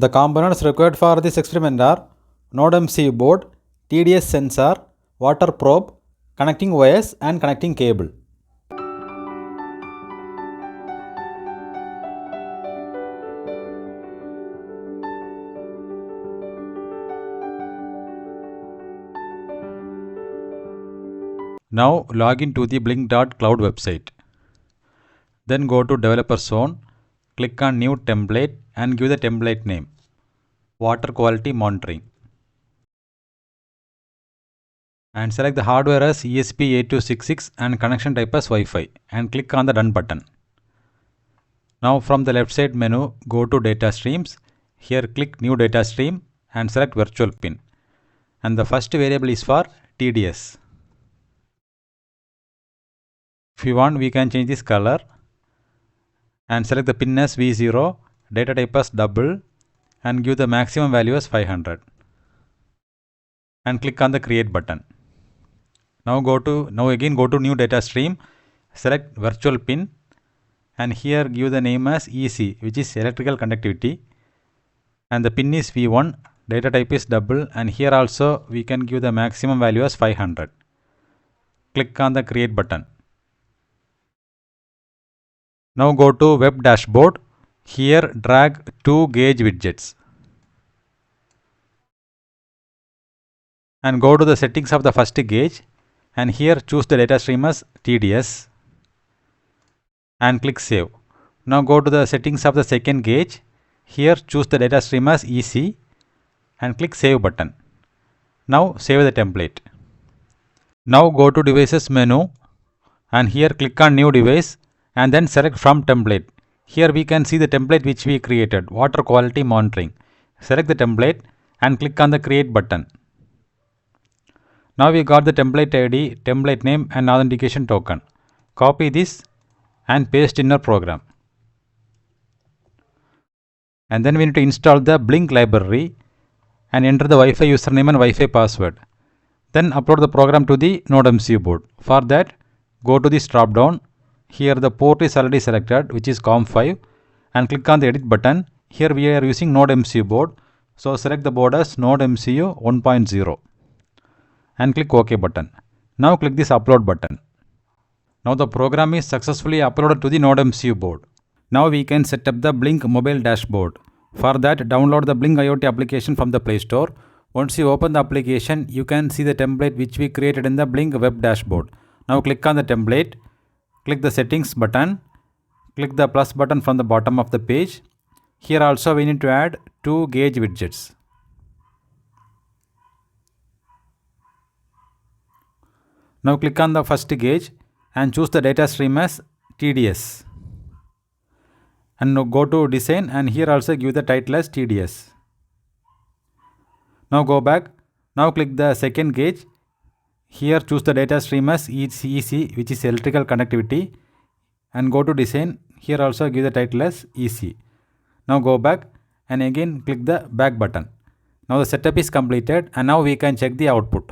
The components required for this experiment are node MCU board, TDS sensor, water probe, connecting wires and connecting cable. Now log in to the blynk.cloud website. Then go to developer zone, click on new template and give the template name water quality monitoring. And select the hardware as ESP8266 and connection type as Wi-Fi and click on the done button. Now from the left side menu, go to data streams. Here click new data stream and select virtual pin. And the first variable is for TDS. If you want, we can change this color and select the pin as V0, data type as double and give the maximum value as 500 and click on the create button. Now again go to new data stream, select virtual pin and here give the name as EC, which is electrical conductivity, and the pin is V1, data type is double, and here also we can give the maximum value as 500. Click on the create button. Now go to web dashboard. Here drag two gauge widgets and go to the settings of the first gauge and here choose the data stream as TDS and click save. Now go to the settings of the second gauge. Here choose the data stream as EC and click save button. Now save the template. Now go to devices menu and here click on new device and then select from template. Here we can see the template which we created, water quality monitoring. Select the template and click on the create button. Now we got the template ID, template name and authentication token. Copy this and paste in our program. And then we need to install the Blynk library and enter the Wi-Fi username and Wi-Fi password. Then upload the program to the node MCU board. For that, go to this drop down. Here the port is already selected, which is COM5, and click on the edit button. Here we are using node MCU board, so select the board as node MCU 1.0 and click OK button. Now click this upload button. Now the program is successfully uploaded to the node MCU board. Now we can set up the Blynk mobile dashboard. For that, download the Blynk IoT application from the Play Store. Once you open the application, you can see the template which we created in the Blynk web dashboard. Now click on the template. Click the settings button, click the plus button from the bottom of the page. Here also we need to add two gauge widgets. Now click on the first gauge and choose the data stream as TDS. And now go to design and here also give the title as TDS. Now go back. Now click the second gauge. Here choose the data stream as EC, which is electrical conductivity, and go to design. Here also give the title as EC. Now go back and again click the back button. Now the setup is completed and now we can check the output.